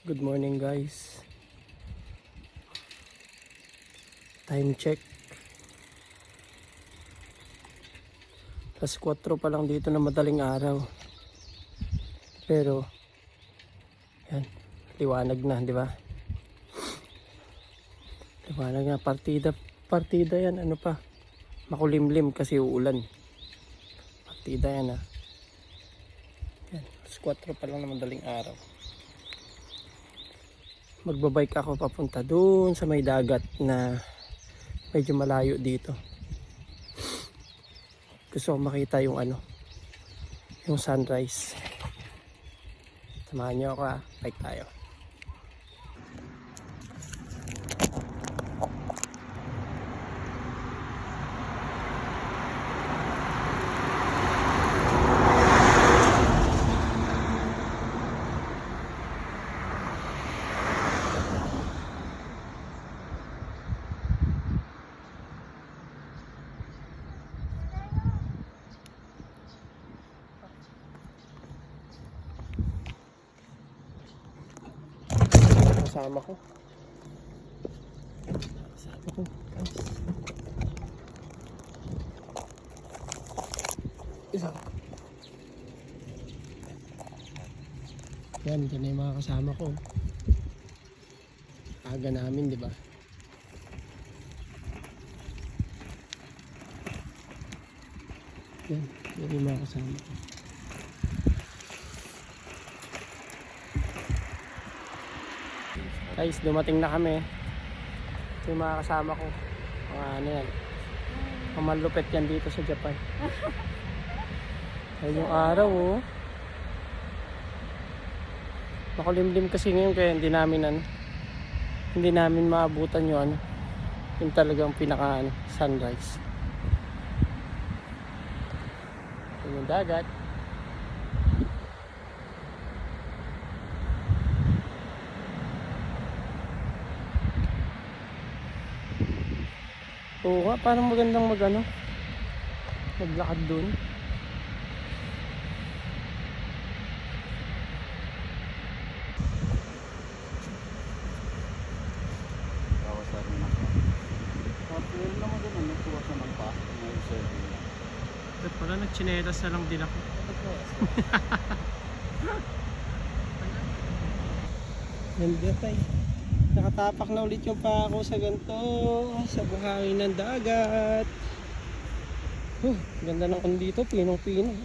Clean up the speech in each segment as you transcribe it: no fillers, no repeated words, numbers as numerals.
Good morning guys. Time check. Alas 4 pa lang dito na madaling araw. Pero yan, liwanag na, di ba? Liwanag na, partida yan, ano pa? Makulimlim kasi uulan. Partida yan ha. Yan, alas 4 pa lang na madaling araw. Magbabike ako papunta doon sa may dagat na medyo malayo dito. Gusto ko makita yung yung sunrise. Samahan niyo ako ha, bike tayo. Kasama ko. Guys. Isa. Yan, dyan na yung mga kasama ko. Aga namin, di ba? Yan, yan yung mga kasama ko. Guys, dumating na kami. Ito yung mga kasama ko. Mga ano yan. Mga malupit yan dito sa Japan. Ayun yung araw oh. Makulimlim kasi ngayon kaya hindi namin maabutan yung yung talagang pinaka sunrise. Ayun yung dagat. Oo nga, parang magandang maglakad dun. Bawas na rin ako. Pero naman din, nagtuwas naman pa. May serving na. Ba't pala nagchinelas na lang din ako. Ganda tayo. Nakatapak na ulit yung pa ako sa ganito, sa buhangin ng dagat. Ganda ng dito, pinong-pino.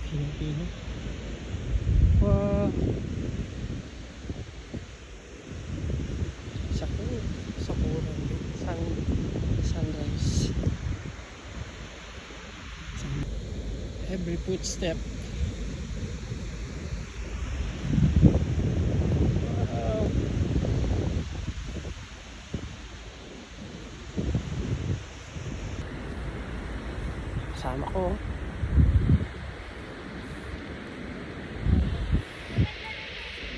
Pinong-pino. Wow. Sakura. Sunrise. Every footstep. Kasama ko.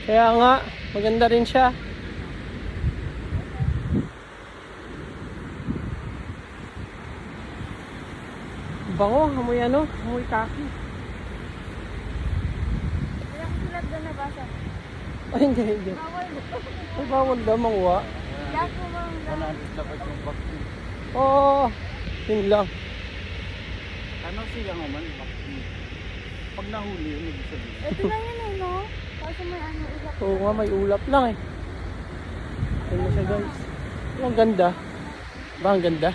Kaya nga, maganda rin siya. Bango, amoy amoy kaki. Wala ko sulat doon nabasa. Ay, hindi. Bawal. Ay, bawal daw manguha. Lahat po bang dapat? 100 dapat yung vaccine. Oo, yun lang. Ano siya nga man, vaccine. Pag nahuli, yun ibig sabihin. Ito na yun eh, no? Kasi may ulap. Oo nga, may ulap lang eh. Ayun na siya guys. Ang ganda. Ba, ang ganda.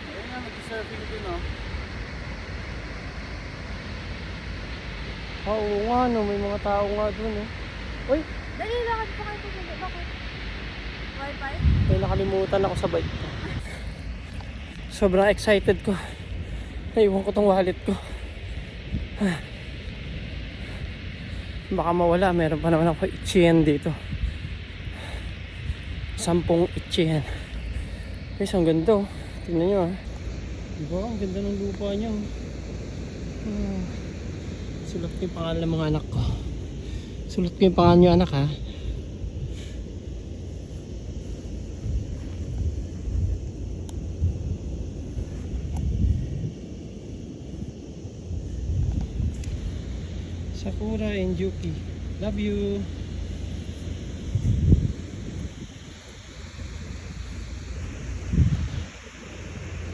Ayun nga, nag-surfing din oh. Oo nga, may mga tao nga dun eh. Uy, Dali, lakad pa kayo pumunta. Bakit? Wi-Fi? may nakalimutan ako sa bike ko. Sobrang excited ko. Naiwan ko tong wallet ko. Baka mawala, meron pa naman ako itchien dito. 10 itchien. Guys, ang ganda oh. Tingnan nyo ah. Diba? Ang ganda ng lupa niya. Sulat ko yung pangalan ng mga anak ko. Sulat ko yung pangalan nyo anak ha. Sakura and Yuki. Love you.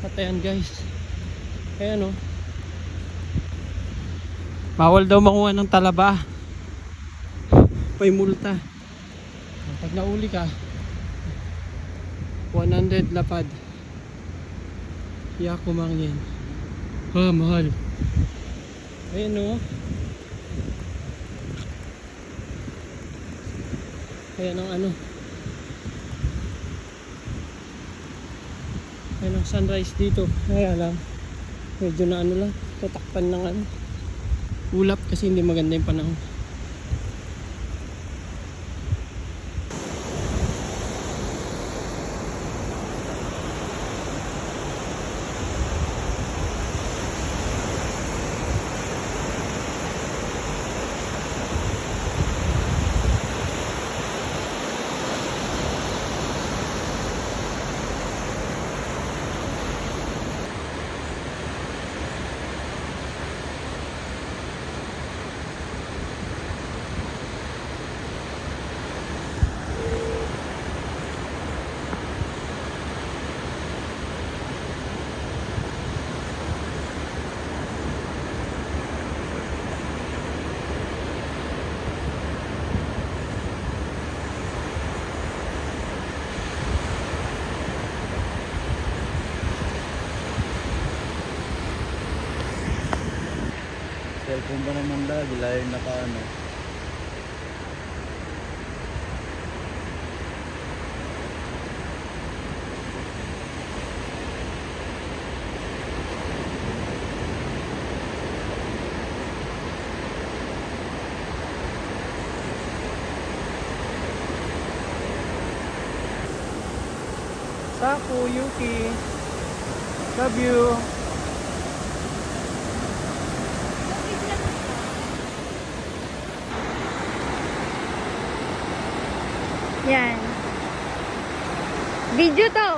At ayan guys. Ayan o. Bawal daw makuha ng talaba. May multa. Pag nauli ka, 100 lapad. Yako mangyan. Ha, mahal. Ayan o. Ayan ang ano. Ayan ang sunrise dito. Kaya lang, medyo na ano lang, tatakpan ng ano, ulap kasi hindi maganda yung panahon. Cellphone ba naman lagi, layo naka ano. Saku, Yuki. Love you. Yan. Video to.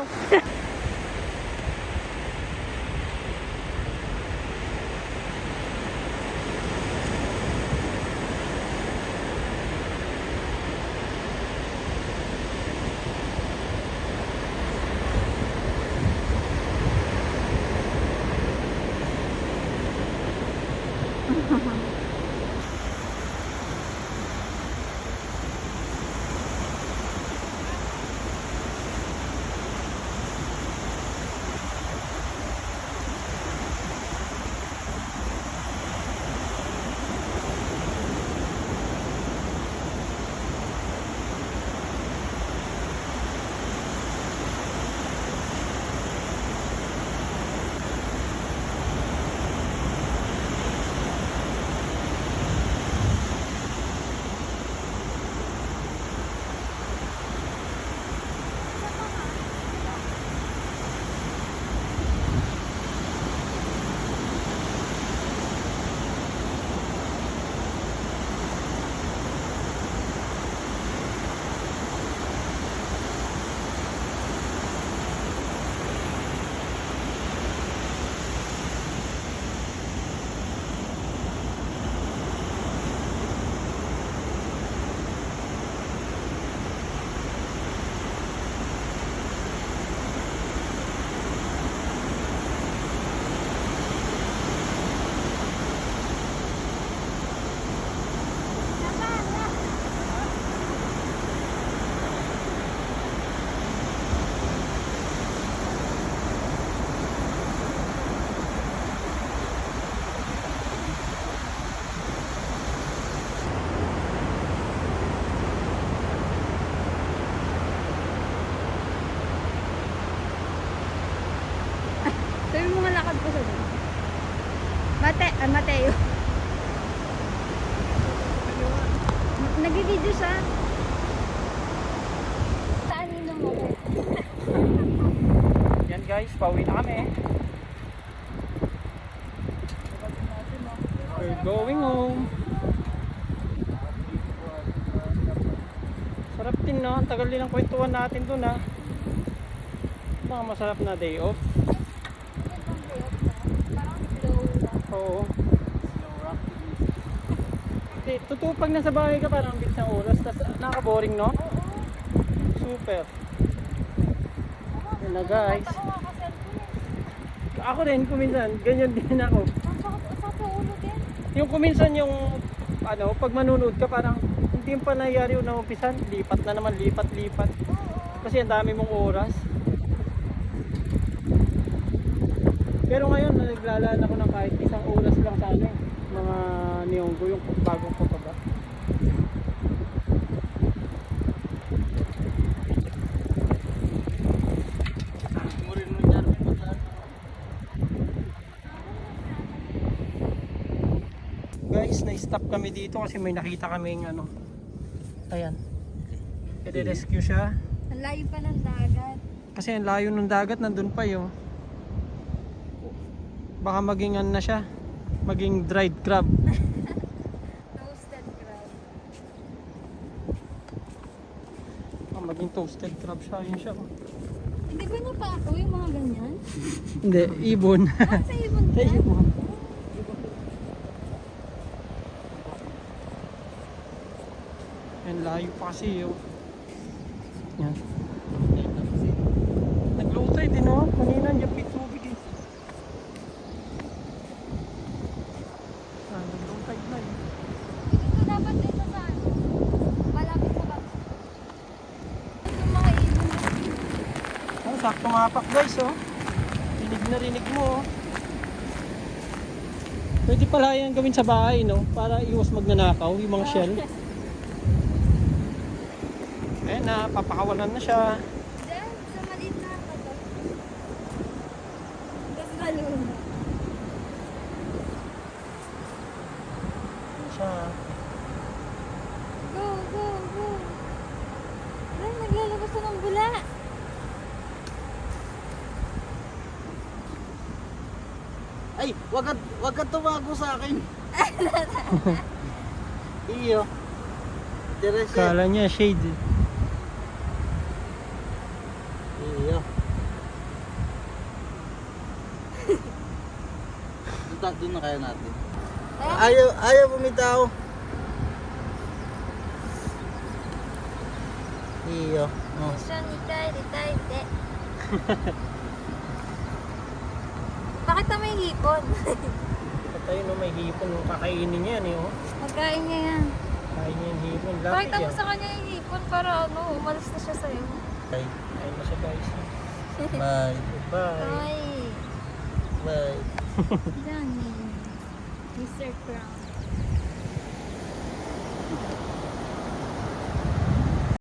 Sabi mo nga lakad ko sa doon. Mateo. Nag-video siya. Saan yun mo? Yan guys, pauwi na kami. We're going home. Sarap din no, ang tagal din ang kwentuhan natin dun ha. Baka masarap na day off. Parang slow lang. Oo. Slow rock. Kasi totoo pag nasa bahay ka parang ang bilis ng oras. Tapos nakaka-boring, no? Oo. Super. Oo, Yun na, guys. Ako makaselfie. Ako rin kuminsan, ganyan din ako. Ang sakit sa ulo din. Yung kuminsan yung ano, pag manunood ka parang hindi pa nangyayari yung naumpisan, lipat na naman, lipat. Oo. Kasi ang dami mong oras. Pero ngayon, naglalaan ako ng kahit isang oras lang sa ano, mga niyonggo, yung bagong pababa. Murin mo dyan, may maglaan. Guys, na-stop kami dito kasi may nakita kaming ano. Ayan. I-rescue siya. Ang layo pa ng dagat. Kasi ang layo ng dagat, nandun pa yung baka maging ano na siya, maging dried crab. Toasted crab. Maging toasted crab siya, yun siya. Hindi ba niya pa ako yung mga ganyan? Hindi, ibon. Ah, sa ibon Sa ka? ibon. Yan, layo pa kasi yun. Yan. Naglutay din oh. Kanina yung tubig eh. Naglutay na eh. Dito dapat dito sa ano? Malapit sa bag. Yung mga ibon. Oh, sakto mapak guys oh. Rinig na rinig mo oh. Pwede pala yan gawin sa bahay no? Para iwas magnanakaw yung mga shell. Ayan na, papakawalan na siya. Diyan, sa maliit na ako to. Tapos balon. Ayan siya. Go, go, go. Ay, naglalabas na ng bula. Ay, wag ka tumago sa akin. Iyo. Diretso. Kala niya shade eh. Iyo. Doon na kaya natin. Ayaw bumitaw. Iyo. Oh. Mission itay. Bakit na may hipon? Patay no, may hipon. Kakainin niya yan eh oh. Magkain niya yan. Kain niya yung hipon. Lapit Pakita mo yan. sa kanya yung hipon para ano, umalis na siya sa'yo. Bye. Ayun na siya guys. Bye. Bye. Ay, Bye. Johnny. Mr. Crown.